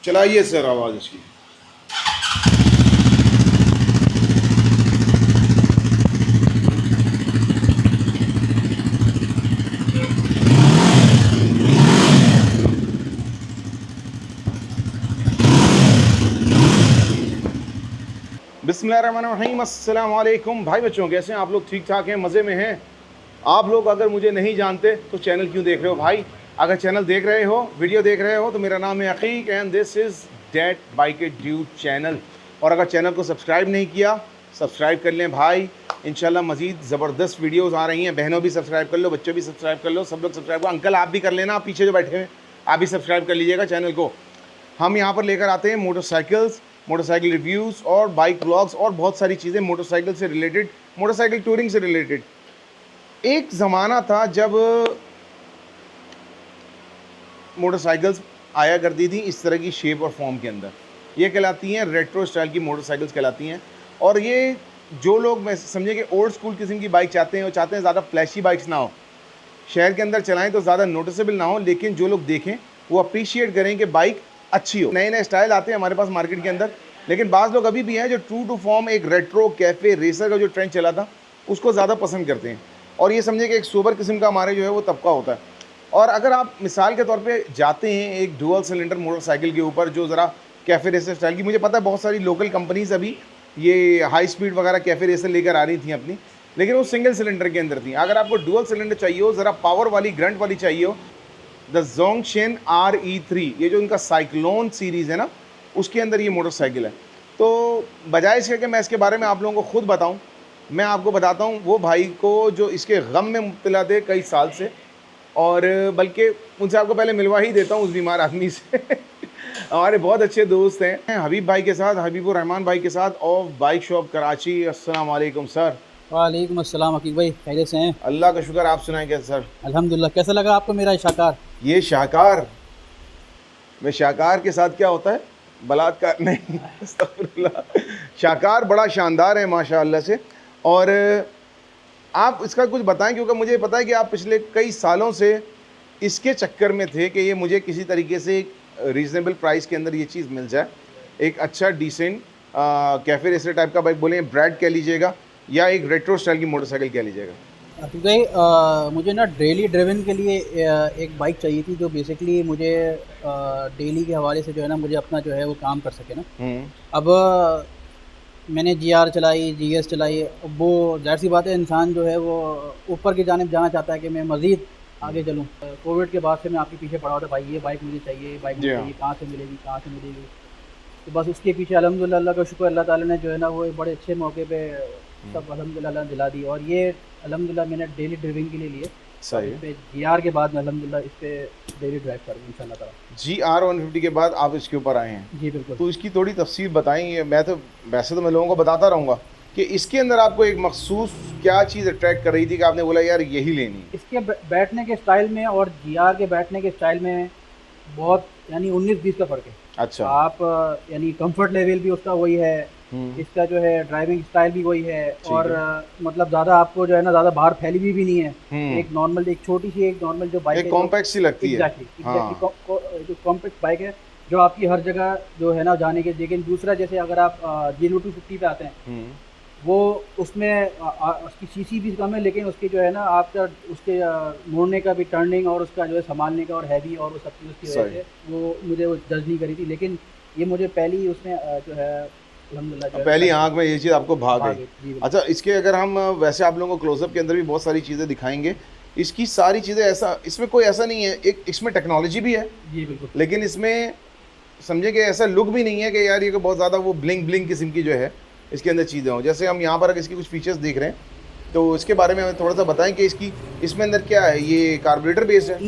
चलाइए सर आवाज़ इसकी। बिस्मिल्लाहिर्रहमानिर्रहीम, अस्सलाम वालेकुम भाई बच्चों, कैसे हैं आप लोग? ठीक ठाक हैं, मज़े में हैं आप लोग? अगर मुझे नहीं जानते तो चैनल क्यों देख रहे हो भाई? अगर चैनल देख रहे हो, वीडियो देख रहे हो, तो मेरा नाम है Akik and this is dad bike it dude channel. और अगर चैनल को सब्सक्राइब नहीं किया, सब्सक्राइब कर लें भाई। इंशाल्लाह मज़ीद ज़बरदस्त वीडियोज़ आ रही हैं। बहनों भी सब्सक्राइब कर लो, बच्चों भी सब्सक्राइब कर लो, सब लोग सब्सक्राइब करो। अंकल आप भी कर लेना, आप पीछे जो बैठे हैं आप भी सब्सक्राइब कर लीजिएगा चैनल को। हम यहाँ पर लेकर आते हैं मोटरसाइकिल्स, मोटरसाइकिल रिव्यूज़ और बाइक व्लॉग्स और बहुत सारी चीज़ें मोटरसाइकिल से रिलेटेड, मोटरसाइकिल टूरिंग से रिलेटेड। एक ज़माना था जब मोटरसाइकिल्स आया करती थी इस तरह की शेप और फॉर्म के अंदर। ये कहलाती हैं रेट्रो स्टाइल की मोटरसाइकिल्स कहलाती हैं। और ये जो लोग, मैं समझे कि ओल्ड स्कूल किस्म की बाइक चाहते हैं, वो चाहते हैं ज़्यादा फ्लैशी बाइक्स ना हो, शहर के अंदर चलाएं तो ज़्यादा नोटिसेबल ना हो, लेकिन जो लोग देखें वो अप्रिशिएट करें कि बाइक अच्छी हो। नए नए स्टाइल आते हैं हमारे पास मार्केट के अंदर, लेकिन बाज़ लोग अभी भी हैं जो ट्रू टू फॉर्म एक रेट्रो कैफ़े रेसर का जो ट्रेंड चला था उसको ज़्यादा पसंद करते हैं। और ये समझे कि एक सोबर किस्म का हमारे जो है वो तबका होता है। और अगर आप मिसाल के तौर पे जाते हैं एक डुअल सिलेंडर मोटरसाइकिल के ऊपर जो ज़रा कैफ़े रेसर स्टाइल की, मुझे पता है बहुत सारी लोकल कंपनीज़ अभी ये हाई स्पीड वगैरह कैफ़े रेसर लेकर आ रही थी अपनी, लेकिन वो सिंगल सिलेंडर के अंदर थी। अगर आपको डुअल सिलेंडर चाहिए हो, ज़रा पावर वाली ग्रंट वाली चाहिए हो, द जोंगशेन RE3, ये जो इनका साइक्लोन सीरीज़ है ना, उसके अंदर ये मोटरसाइकिल है। तो बजाय इसके कि मैं इसके बारे में आप लोगों को खुद बताऊं, मैं आपको बताता हूं वो भाई को जो इसके गम में मुब्तला थे कई साल से, और बल्कि उनसे आपको पहले मिलवा ही देता हूं उस बीमार आदमी से। हमारे बहुत अच्छे दोस्त हैं हबीब भाई के साथ, हबीबुर रहमान भाई के साथ, और बाइक शॉप कराची। अस्सलाम वालेकुम सर। वालेकुम अस्सलाम अकीक भाई, खैरियत से हैं? अल्लाह का शुक्र, आप सुनाएं कैसे सर? अल्हम्दुलिल्लाह। कैसा लगा आपको मेरा शाकार? ये शाकार में शाकार के साथ क्या होता है? बलात्कार नहीं, अस्तगफिरुल्लाह। शाकार बड़ा शानदार है माशाअल्लाह से। और आप इसका कुछ बताएं, क्योंकि मुझे पता है कि आप पिछले कई सालों से इसके चक्कर में थे कि ये मुझे किसी तरीके से रीज़नेबल प्राइस के अंदर ये चीज़ मिल जाए, एक अच्छा डिसेंट कैफ़े रेसर टाइप का बाइक, बोलें ब्रैड कह लीजिएगा या एक रेट्रो स्टाइल की मोटरसाइकिल कह लीजिएगा। अकीक भाई, मुझे ना डेली ड्रिवन के लिए एक बाइक चाहिए थी जो बेसिकली मुझे डेली के हवाले से जो है ना मुझे अपना जो है वो काम कर सके ना। अब मैंने GR चलाई, GS चलाई। अब वो ज़ाहिर सी बात है, इंसान जो है वो ऊपर की जानिब जाना चाहता है कि मैं मज़ीद आगे चलूँ। कोविड के बाद से मैं आपके पीछे पड़ा हुआ था, भाई ये बाइक मुझे चाहिए, ये बाइक मुझे चाहिए, कहाँ से मिलेगी, कहाँ से मिलेगी। तो बस उसके पीछे अल्हम्दुलिल्लाह, अल्लाह का शुक्र, अल्लाह ताला ने जो है ना वो एक बड़े अच्छे मौके पे सब अल्हम्दुलिल्लाह दिला दी। और ये अल्हम्दुलिल्लाह मैंने डेली ड्राइविंग के लिए लिए। सही इस पे GR के बाद मैं अल्हम्दुलिल्लाह इस पे डेली ड्राइव करूँगा इंशाल्लाह ताला। GR 150 के बाद आप इसके ऊपर आए हैं, जी बिल्कुल। तो इसकी थोड़ी तफसीर बताएंगे। मैं तो वैसे तो मैं लोगों को बताता रहूँगा कि इसके अंदर आपको एक मखसूस क्या चीज़ अट्रैक्ट कर रही थी कि आपने बोला यार यही लेनी। इसके बैठने के स्टाइल में और GR के बैठने के स्टाइल में बहुत यानी 19-20 का फ़र्क है। अच्छा। आप यानी कंफर्ट लेवल भी उसका वही है, इसका जो है ड्राइविंग स्टाइल भी वही है। और मतलब ज़्यादा आपको जो है ना ज़्यादा बाहर फैली भी नहीं है। एक नॉर्मल, एक छोटी सी एक नॉर्मल जो बाइक है, कॉम्पैक्ट सी लगती है। एग्जैक्टली जो कॉम्पैक्ट बाइक है जो आपकी हर जगह जो है ना जाने के। लेकिन दूसरा जैसे अगर आप GL 250 पे आते हैं, वो उसमें उसकी CC भी कम है, लेकिन उसकी जो है ना आपका उसके मोड़ने का भी, टर्निंग और उसका जो है संभालने का और हैवी और वो सब चीज़ उसकी वजह से वो मुझे वो जज नहीं करी थी। लेकिन ये मुझे पहली उसने जो है अल्हम्दुलिल्लाह पहली आंख में ये चीज़ आपको भाग गई। अच्छा, इसके अगर हम वैसे आप लोगों को क्लोजअप के अंदर भी बहुत सारी चीज़ें दिखाएंगे, इसकी सारी चीज़ें ऐसा, इसमें कोई ऐसा नहीं है, एक इसमें टेक्नोलॉजी भी है जी बिल्कुल, लेकिन इसमें समझे कि ऐसा लुक भी नहीं है कि यार ये बहुत ज़्यादा वो ब्लिंग ब्लिंग किस्म की जो है इसके अंदर चीज़ें हों। जैसे हम यहाँ पर अगर इसकी कुछ फीचर्स देख रहे हैं तो इसके बारे में हमें थोड़ा सा बताएं कि इसकी इसमें अंदर क्या है। ये कार्बोरेटर बेस्ड है,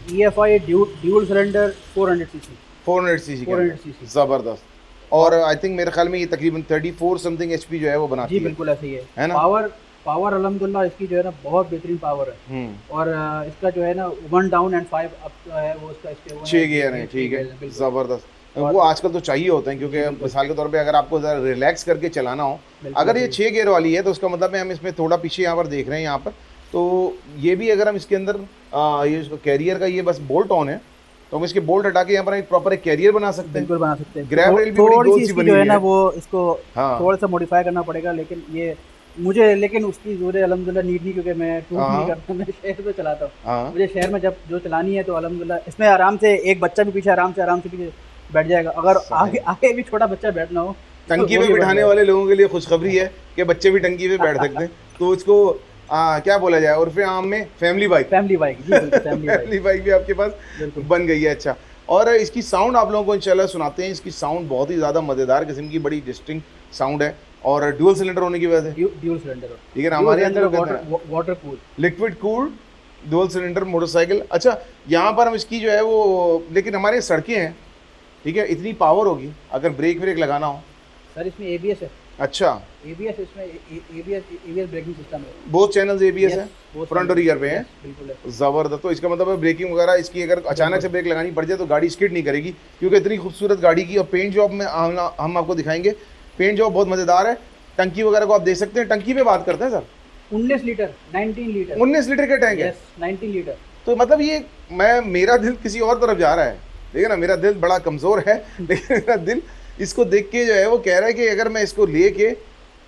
EFI dual cylinder 400 CC 400 CC के 400 अंदर, सीसी ज़बरदस्त। और आई थिंक मेरे ख्याल में ये तकरीबन 34 समथिंग HP जो है वो बनाती जी बिल्कुल ऐसे ही है ना? पावर अल्हम्दुलिल्लाह इसकी जो है ना बहुत बेहतरीन पावर है। और इसका जो है ना 1 डाउन एंड 5 अप है वो इसका, इसके 6 गियर हैं, ठीक है, ज़बरदस्त। वो आजकल तो चाहिए होते हैं, क्योंकि मिसाल के तौर पे अगर आपको ज़रा रिलैक्स करके चलाना हो, अगर ये 6 गियर वाली है तो उसका मतलब है हम इसमें थोड़ा पीछे यहाँ पर देख रहे हैं यहाँ पर, तो ये भी अगर हम इसके अंदर ये कैरियर का ये बस बोल्ट ऑन है तो हम इसके बोल्ट हटा के यहाँ पर एक प्रॉपर एक कैरियर बना सकते हैं। बिल्कुल बना सकते हैं। ग्रैब रेल भी बड़ी थोड़ी गोल सी सी इसकी बनी जो है हुई ना है। वो इसको हाँ थोड़ा सा मॉडिफाई करना पड़ेगा, लेकिन ये मुझे लेकिन उसकी ज़रूरत अल्हम्दुलिल्लाह नीड नहीं, क्योंकि मैं टूर हाँ नहीं करता, मैं शहर में चलाता हूँ। हाँ मुझे शहर में जब जो चलानी है तो अल्हम्दुलिल्लाह इसमें आराम से एक बच्चा भी पीछे आराम से पीछे बैठ जाएगा। अगर आगे आगे भी छोटा बच्चा बैठना हो तो टंकी वो पे भी बैठ बिठाने जाएगा। वाले लोगों के लिए खुशखबरी है कि बच्चे भी टंकी पे बैठ सकते हैं। तो इसको क्या बोला जाए उर्फ़े आम में, फैमिली बाइक। फैमिली बाइक, जी बिल्कुल फैमिली बाइक। फैमिली बाइक भी आपके पास बिल्कुल। बन गई है। अच्छा, और इसकी साउंड आप लोगों को इंशाल्लाह सुनाते हैं। इसकी साउंड बहुत ही ज़्यादा मज़ेदार किस्म की, बड़ी डिस्टिंक्ट साउंड है, और ड्यूल सिलेंडर होने की वजह से, ड्यूल सिलेंडर, ठीक है ना, हमारे सिलेंडर, अंदर कहते हैं water cool, liquid cooled dual cylinder motorcycle. अच्छा, यहाँ पर हम इसकी जो है वो, लेकिन हमारे सड़कें हैं, ठीक है, इतनी पावर होगी अगर ब्रेक व्रेक लगाना हो। सर इसमें एबीएस है। अच्छा, एबीएस इसमें एबीएस ब्रेकिंग सिस्टम है। बोथ चैनल्स एबीएस Yes, है, both फ्रंट और channels, रियर पे है। yes, बिल्कुल है। ज़बरदस्त। तो इसका मतलब है ब्रेकिंग वगैरह इसकी अगर अचानक से ब्रेक लगानी पड़ जाए तो गाड़ी स्किड नहीं करेगी, क्योंकि इतनी खूबसूरत गाड़ी की। और पेंट जॉब में हम आपको दिखाएंगे, पेंट जॉब बहुत मज़ेदार है। टंकी वगैरह को आप देख सकते हैं। टंकी पे बात करते हैं सर, 19 लीटर, 19 लीटर, 19 लीटर का टैंक है। Yes 19 litre. तो मतलब ये मेरा दिल किसी और तरफ जा रहा है, ठीक है ना, मेरा दिल बड़ा कमज़ोर है, लेकिन मेरा दिल इसको देख के जो है वो कह रहा है कि अगर मैं इसको लेके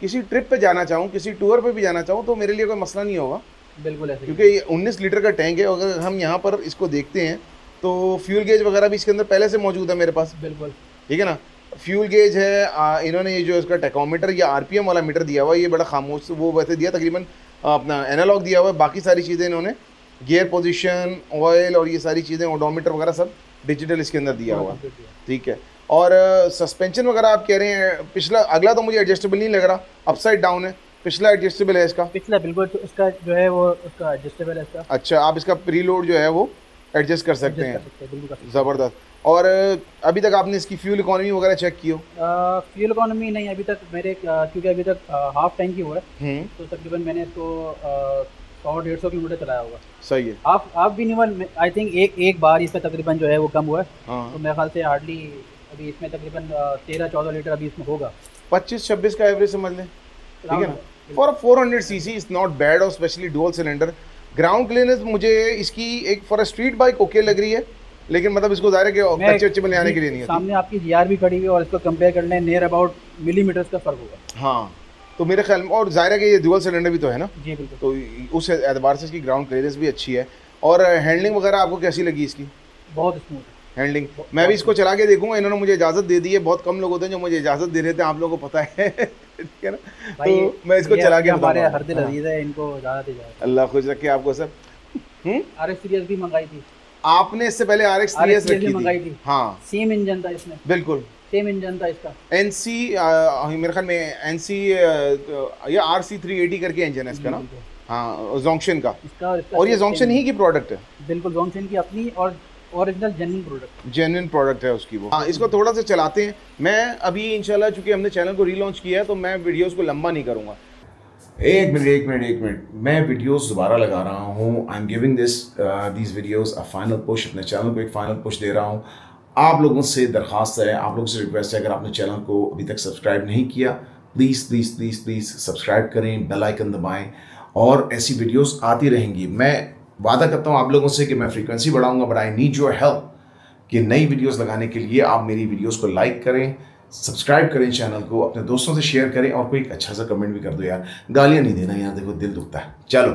किसी ट्रिप पे जाना चाहूँ, किसी टूर पे भी जाना चाहूँ, तो मेरे लिए कोई मसला नहीं होगा, बिल्कुल ऐसे ही। क्योंकि ये 19 लीटर का टैंक है। अगर हम यहाँ पर इसको देखते हैं तो फ्यूल गेज वगैरह भी इसके अंदर पहले से मौजूद है मेरे पास, बिल्कुल ठीक है ना। फ्यूल गेज है, इन्होंने ये जो इसका टैकोमीटर या आरपीएम वाला मीटर दिया हुआ है, ये बड़ा खामोश वो वैसे दिया, तकरीबन अपना एनालॉग दिया हुआ है। बाकी सारी चीज़ें इन्होंने गियर पोजीशन, ऑयल और ये सारी चीज़ें, ओडोमीटर वगैरह सब डिजिटल इसके अंदर दिया हुआ है, ठीक है। और सस्पेंशन वगैरह आप कह रहे हैं, पिछला अगला तो मुझे एडजस्टेबल नहीं लग रहा, अपसाइड डाउन है, पिछला एडजस्टेबल है इसका। पिछला बिल्कुल, तो इसका जो है वो उसका एडजस्टेबल है इसका। अच्छा, आप इसका प्रीलोड जो है वो एडजस्ट कर सकते adjust हैं, कर सकते हैं, बिल्कुल कर सकते हैं। ज़बरदस्त। और अभी तक आपने इसकी फ्यूल इकॉनमी वगैरह चेक की हो? फ्यूल इकोनॉमी नहीं अभी तक मेरे, क्योंकि अभी तक हाफ टैंक ही हुआ है, तो तकरीबन मैंने इसको 100-150 किलोमीटर चलाया होगा। सही है। हाफ भी नहीं, आई थिंक एक बार इसका तकरीबन जो है वो कम हुआ है। हाँ, तो मेरे ख्याल से हार्डली अभी इसमें तकरीबन 13-14 लीटर अभी इसमें होगा। 25-26 का एवरेज समझ लें, ठीक है ना। For 400 CC is not bad, और specially dual cylinder. Ground clearance मुझे इसकी एक फॉर स्ट्रीट बाइक ओके लग रही है, लेकिन मतलब इसको ज़ाहिर है कि कच्चे बच्चे में ले आने के लिए नहीं होती। सामने आपकी जीआर भी खड़ी हुई है और इसको कंपेयर कर लें, नियर अबाउट मिलीमीटर्स का फ़र्क होगा। हाँ, तो मेरे ख्याल में, और ज़ाहिर है कि ये डुअल सिलेंडर भी तो है ना, जी बिल्कुल। तो उस एतबार से इसकी ग्राउंड क्लियरेंस भी अच्छी है। और हैंडलिंग वगैरह आपको कैसी लगी इसकी? बहुत स्मूथ है हैंडलिंग मैं भी इसको चला के देखूंगा। इन्होंने मुझे इजाज़त दे दी है, बहुत कम लोग होते हैं जो मुझे इजाज़त दे रहे थे, आप लोगों को पता है, ठीक है ना। भाई, तो मैं इसको चला के हमारे बताऊंगा। हर दिल अजीज है, इनको ज़्यादा से ज़्यादा। अल्लाह खुश रखे आपको सर। RX सीरीज भी मंगाई थी आपने इससे पहले RX 3S भी रखी मंगाई थी? थी। हाँ सेम इंजन था इसमें, बिल्कुल, सेम इंजन था इसका। NC मेरे ख्याल में NC या RC380 करके इंजन है इसका ना। बिल्कुल। हाँ, जोंक्शन का। इसका और ये जोंक्शन ही की प्रोडक्ट है, बिल्कुल जोंक्शन की अपनी और original genuine product, genuine product है उसकी वो। हाँ, इसको थोड़ा सा चलाते हैं। मैं अभी इंशाल्लाह चूंकि हमने चैनल को रीलॉन्च किया है, तो मैं वीडियोस को लंबा नहीं करूँगा। एक मिनट, मैं वीडियोस दोबारा लगा रहा हूँ। I am giving these videos a final push, अपने चैनल को एक फाइनल पुश दे रहा हूँ। आप लोगों से दरख्वास्त है, आप लोगों से रिक्वेस्ट है, अगर आपने चैनल को अभी तक सब्सक्राइब नहीं किया, प्लीज़ सब्सक्राइब करें, बेल आइकन दबाएं, और ऐसी वीडियोस आती रहेंगी। मैं वादा करता हूँ आप लोगों से कि मैं फ्रीक्वेंसी बढ़ाऊंगा, but I need your help कि नई वीडियोस लगाने के लिए आप मेरी वीडियोस को लाइक करें, सब्सक्राइब करें चैनल को, अपने दोस्तों से शेयर करें, और कोई एक अच्छा सा कमेंट भी कर दो यार। गालियाँ नहीं देना यार, देखो दिल दुखता है। चलो,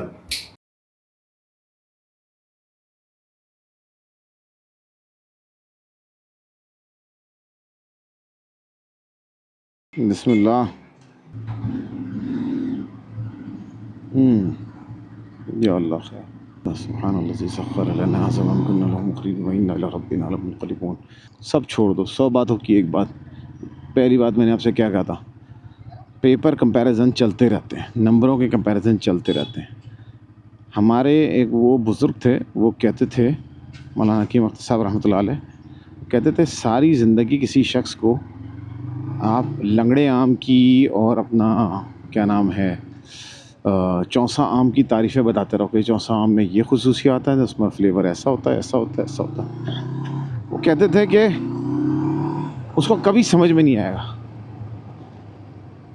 बिस्मिल्लाह। या अल्लाह खैर, सुब्हानल्लाज़ी सख्खर लना हाज़ा व मा कुन्ना लहू मुक़रिनीन व इन्ना इला रब्बिना लमुनक़लिबून। सब छोड़ दो, 100 बातों की एक बात। पहली बात मैंने आपसे क्या कहा था, पेपर कंपैरिजन चलते रहते हैं, नंबरों के कंपैरिजन चलते रहते हैं। हमारे एक वो बुज़ुर्ग थे, वो कहते थे, मौलाना हकीम अख्तर साहब रहमतुल्लाह अलैह, कहते थे सारी ज़िंदगी किसी शख्स को आप लंगड़े आम की और अपना क्या नाम है चौसा आम की तारीफ़ें बताते रहो कि चौसा आम में ये खुसूसियात है, उसमें फ्लेवर ऐसा होता है, ऐसा होता है, ऐसा होता है। वो कहते थे कि उसको कभी समझ में नहीं आएगा।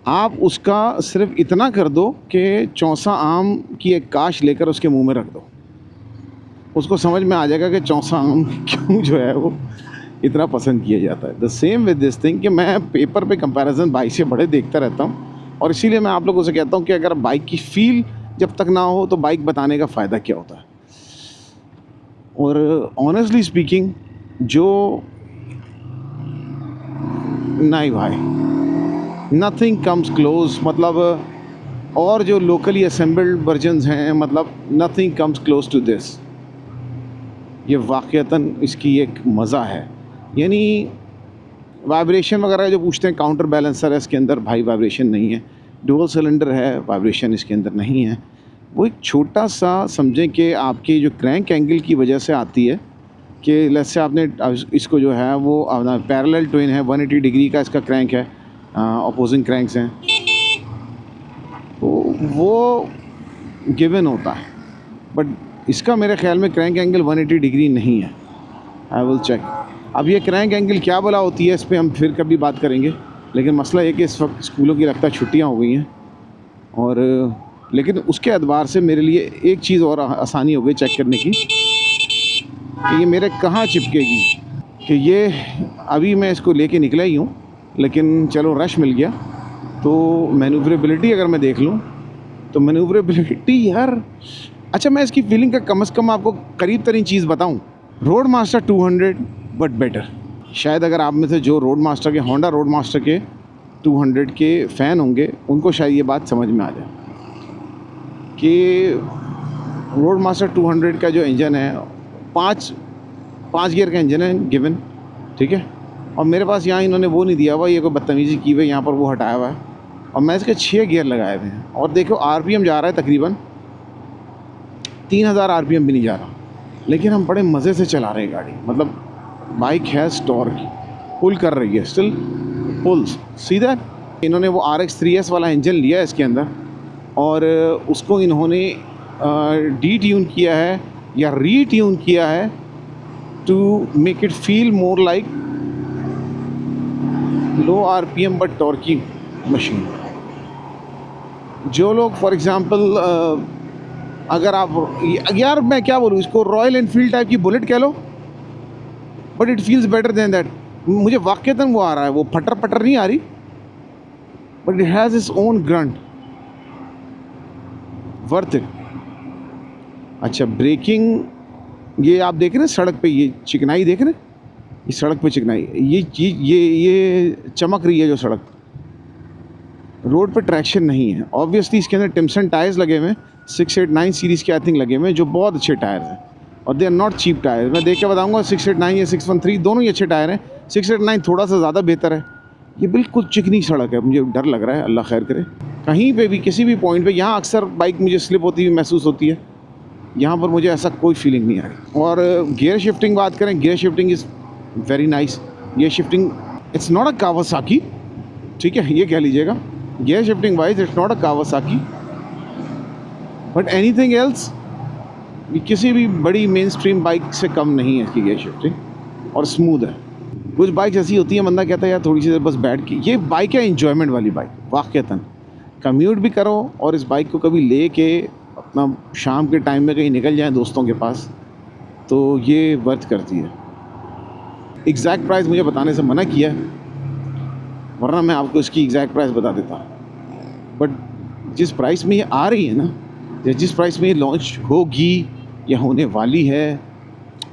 आप उसका सिर्फ इतना कर दो कि चौसा आम की एक काश लेकर उसके मुंह में रख दो, उसको समझ में आ जाएगा कि चौसा आम क्यों जो है वो इतना पसंद किया जाता है। The same with this thing कि मैं पेपर पे कंपैरिजन बाइक से बड़े देखता रहता हूँ, और इसीलिए मैं आप लोगों से कहता हूँ कि अगर बाइक की फील जब तक ना हो तो बाइक बताने का फ़ायदा क्या होता है। और ऑनेस्टली स्पीकिंग जो नहीं भाई, नथिंग कम्स क्लोज, मतलब और जो लोकली असेंबल्ड वर्जन्स हैं, मतलब nothing comes close to this. ये वाक़तन इसकी एक मज़ा है। यानी वाइब्रेशन वगैरह जो पूछते हैं, काउंटर बैलेंसर है इसके अंदर, भाई वाइब्रेशन नहीं है। डुअल सिलेंडर है, वाइब्रेशन इसके अंदर नहीं है। वो एक छोटा सा समझें कि आपके जो क्रैंक एंगल की वजह से आती है कि लेट्स से आपने इसको जो है वो अपना पैरेलल ट्विन है, 180 डिग्री का इसका क्रैंक है, अपोजिंग क्रैंक्स हैं, तो वो गिवन होता है। बट इसका मेरे ख़्याल में क्रैंक एंगल 180 डिग्री नहीं है। I will check. अब ये क्रैंक एंगल क्या भला होती है, इस पर हम फिर कभी बात करेंगे। लेकिन मसला ये कि इस वक्त स्कूलों की लगता है छुट्टियाँ हो गई हैं, और लेकिन उसके एतबार से मेरे लिए एक चीज़ और आसानी हो गई चेक करने की कि ये मेरे कहाँ चिपकेगी। कि ये अभी मैं इसको लेके निकला ही हूँ, लेकिन चलो रश मिल गया। तो मैन्यूवरेबिलिटी अगर मैं देख लूँ तो मैन्यूवरेबिलिटी यार, अच्छा मैं इसकी फीलिंग का कम से कम आपको करीब तरीन चीज़ बताऊँ, रोड मास्टर 200 बट बेटर। शायद अगर आप में से जो रोड मास्टर के, होंडा रोड मास्टर के 200 के फ़ैन होंगे, उनको शायद ये बात समझ में आ जाए कि रोड मास्टर 200 का जो इंजन है, पाँच गियर का इंजन है गिवन, ठीक है। और मेरे पास यहाँ इन्होंने वो नहीं दिया हुआ, ये कोई बदतमीज़ी की हुई, यहाँ पर वो हटाया हुआ है, और मैं इसके 6 गियर लगाए हुए हैं। और देखो आरपीएम जा रहा है तकरीबन 3000 आरपीएम भी नहीं जा रहा, लेकिन हम बड़े मज़े से चला रहे हैं गाड़ी। मतलब बाइक हैज़ टॉर्क, पुल कर रही है, स्टिल पुल्स। सीधा इन्होंने वो RX 3S वाला इंजन लिया है इसके अंदर, और उसको इन्होंने डी ट्यून किया है या री ट्यून किया है to make it feel more like low RPM but torquey machine. जो लोग फॉर एग्ज़ाम्पल अगर आप, यार मैं क्या बोलूँ इसको, रॉयल एनफील्ड टाइप की बुलेट कह लो, but it feels better than that. मुझे वाक़तन वो आ रहा है, वो फटर पटर नहीं आ रही, but it has its own grunt, worth it. अच्छा ब्रेकिंग, ये आप देख रहे हैं सड़क पे, ये चिकनाई देख रहे हैं, ये सड़क पे चिकनाई, ये चीज़ ये चमक रही है जो सड़क, रोड पे ट्रैक्शन नहीं है। ऑब्वियसली इसके अंदर टिम्सन टायर्स लगे हुए हैं, 689 सीरीज़ के आई थिंक लगे हुए हैं, जो बहुत अच्छे टायर्स हैं, और they are not cheap tyre. मैं देख के बताऊंगा 689 या 613 दोनों ही अच्छे टायर हैं। 689 थोड़ा सा ज़्यादा बेहतर है। ये बिल्कुल चिकनी सड़क है, मुझे डर लग रहा है, अल्लाह खैर करे। कहीं पे भी किसी भी पॉइंट पे, यहाँ अक्सर बाइक मुझे स्लिप होती हुई महसूस होती है, यहाँ पर मुझे ऐसा कोई फीलिंग नहीं आ रही। और गियर शिफ्टिंग बात करें, gear shifting is very nice. Gear shifting it's not a Kawasaki, ठीक है, ये कह लीजिएगा, gear shifting wise it's not a Kawasaki, but anything else किसी भी बड़ी मेन स्ट्रीम बाइक से कम नहीं है इसकी गियर शिफ्टिंग, और स्मूथ है। कुछ बाइक्स ऐसी होती है बंदा कहता है यार थोड़ी सी देर बस बैठ के, ये बाइक है एंजॉयमेंट वाली बाइक, वाक़तन। कम्यूट भी करो और इस बाइक को कभी ले के अपना शाम के टाइम में कहीं निकल जाएं दोस्तों के पास, तो ये वर्थ करती है। एग्जैक्ट प्राइस मुझे बताने से मना किया है, वरना मैं आपको इसकी एग्जैक्ट प्राइस बता देता। बट जिस प्राइस में ये आ रही है ना, या जिस प्राइस में ये लॉन्च होगी या होने वाली है,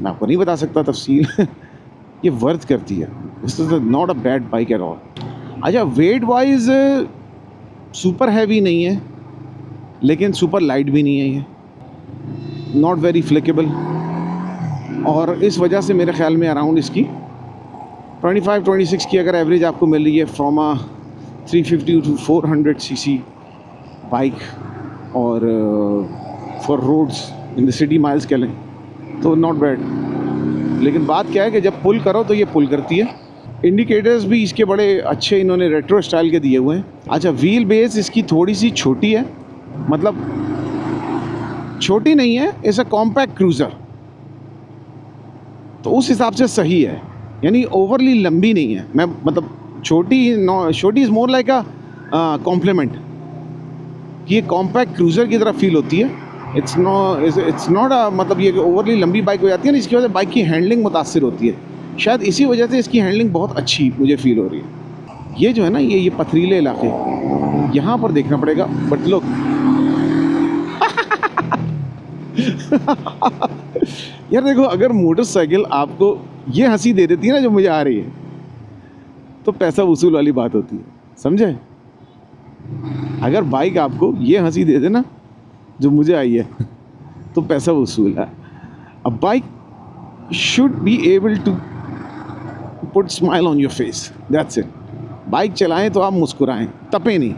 मैं आपको नहीं बता सकता तफसील ये वर्थ करती है। This is not a bad bike at all. अच्छा वेट वाइज सुपर हैवी नहीं है, लेकिन सुपर लाइट भी नहीं है, ये नॉट वेरी फ्लिकेबल, और इस वजह से मेरे ख्याल में अराउंड इसकी 25-26 की अगर एवरेज आपको मिल रही है from uh 350 to 400 cc bike, और for roads in the city miles कह लें तो नॉट बैड। लेकिन बात क्या है कि जब पुल करो तो ये पुल करती है। इंडिकेटर्स भी इसके बड़े अच्छे इन्होंने रेट्रो स्टाइल के दिए हुए हैं। अच्छा व्हील बेस इसकी थोड़ी सी छोटी है, मतलब छोटी नहीं है, इट्स अ कॉम्पैक्ट क्रूज़र, तो उस हिसाब से सही है, यानी ओवरली लंबी नहीं है। मैं मतलब छोटी is more like a compliment, ये कॉम्पैक्ट क्रूज़र की तरह फील होती है, इट्स नॉट मतलब ये ओवरली लंबी बाइक हो जाती है ना, इसकी वजह से बाइक की हैंडलिंग मुतासिर होती है। शायद इसी वजह से इसकी हैंडलिंग बहुत अच्छी मुझे फील हो रही है। ये जो है ना, ये पथरीले इलाके, यहाँ पर देखना पड़ेगा। बट लोग यार देखो, अगर मोटरसाइकिल आपको ये हंसी दे देती है ना जो मुझे आ रही है, तो पैसा वसूल वाली बात होती है, समझे? अगर बाइक आपको ये हंसी दे दे ना जो मुझे आई है, तो पैसा वसूल है। A bike should be able to put smile on your face, that's it. Bike चलाएं तो आप मुस्कुराएं, तपे नहीं।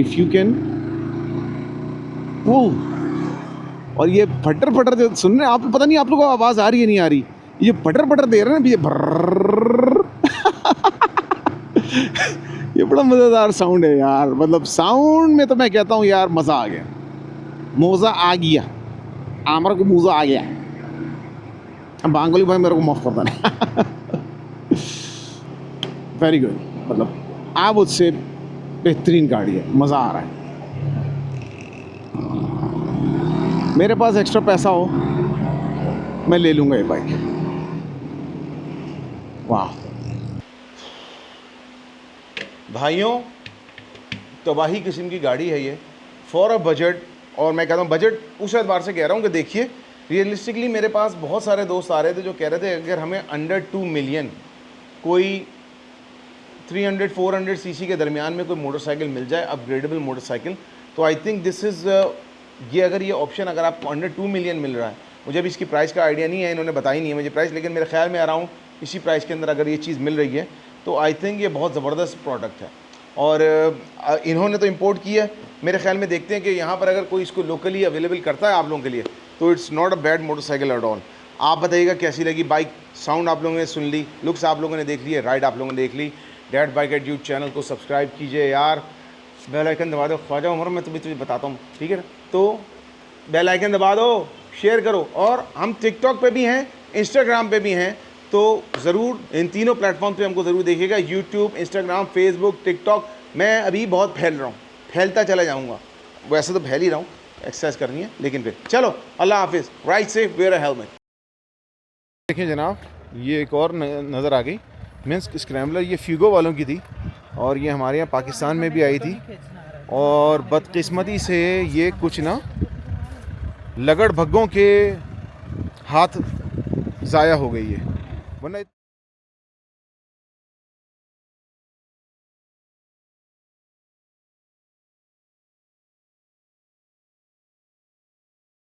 इफ़ यू कैन वो, और ये फटर फटर जो सुन रहे हैं आप, पता नहीं आप लोगों को आवाज़ आ रही है नहीं आ रही, ये फटर फटर दे रहे हैं ना ये भर्रर्र। ये बड़ा मज़ेदार साउंड है यार, मतलब साउंड में तो मैं कहता हूँ यार मज़ा आ गया, मौज़ा आ गया, आमर को मूज़ा आ गया। अब बांगोली भाई मेरे को माफ़ कर देना। वेरी गुड, मतलब आप उससे बेहतरीन गाड़ी है, मज़ा आ रहा है। मेरे पास एक्स्ट्रा पैसा हो मैं ले लूँगा ये बाइक। वाह भाइयों, तबाही किस्म की गाड़ी है ये फॉर अ बजट। और मैं कहता हूँ बजट उस एतबार से कह रहा हूँ कि देखिए रियलिस्टिकली मेरे पास बहुत सारे दोस्त आ रहे थे जो कह रहे थे अगर हमें अंडर 2 मिलियन कोई 300-400 सीसी के दरमियान में कोई मोटरसाइकिल मिल जाए, अपग्रेडेबल मोटरसाइकिल, तो आई थिंक दिस इज़ ये अगर ये ऑप्शन अगर आपको अंडर 2 मिलियन मिल रहा है, मुझे अभी इसकी प्राइस का आइडिया नहीं है, इन्होंने बताई नहीं है मुझे प्राइस, लेकिन मेरे ख्याल में आ रहा हूँ इसी प्राइस के अंदर अगर ये चीज़ मिल रही है तो आई थिंक ये बहुत ज़बरदस्त प्रोडक्ट है। और इन्होंने तो इंपोर्ट की है, मेरे ख्याल में देखते हैं कि यहाँ पर अगर कोई इसको लोकली अवेलेबल करता है आप लोगों के लिए तो it's not a bad motorcycle at all. आप बताइएगा कैसी लगी बाइक, साउंड आप लोगों ने सुन ली, लुक्स आप लोगों ने देख ली है, राइड आप लोगों ने देख ली। Dad bike at YouTube channel को सब्सक्राइब कीजिए यार, बेल आइकन दबा दो। ख्वाजा उमर मैं तुझे बताता हूँ, ठीक है ना? तो बेल आइकन दबा दो, शेयर करो, और हम टिकटॉक पे भी हैं, इंस्टाग्राम पे भी हैं, तो ज़रूर इन तीनों प्लेटफॉर्म पे हमको ज़रूर देखिएगा, यूट्यूब, इंस्टाग्राम, फेसबुक, टिकटॉक। मैं अभी बहुत फैल रहा हूँ, फैलता चला जाऊँगा, वैसे तो फैल ही रहा हूँ, एक्सरसाइज करनी है, लेकिन फिर चलो अल्लाह हाफिज़, ride safe, wear a helmet. देखिए जनाब, ये एक और नज़र आ गई, मीन्स स्क्रैम्बलर, ये फ्यूगो वालों की थी और ये हमारे यहाँ पाकिस्तान में भी आई थी, और बदकिस्मती से ये कुछ ना लगड़ भग्गों के हाथ ज़ाया हो गई है, वरना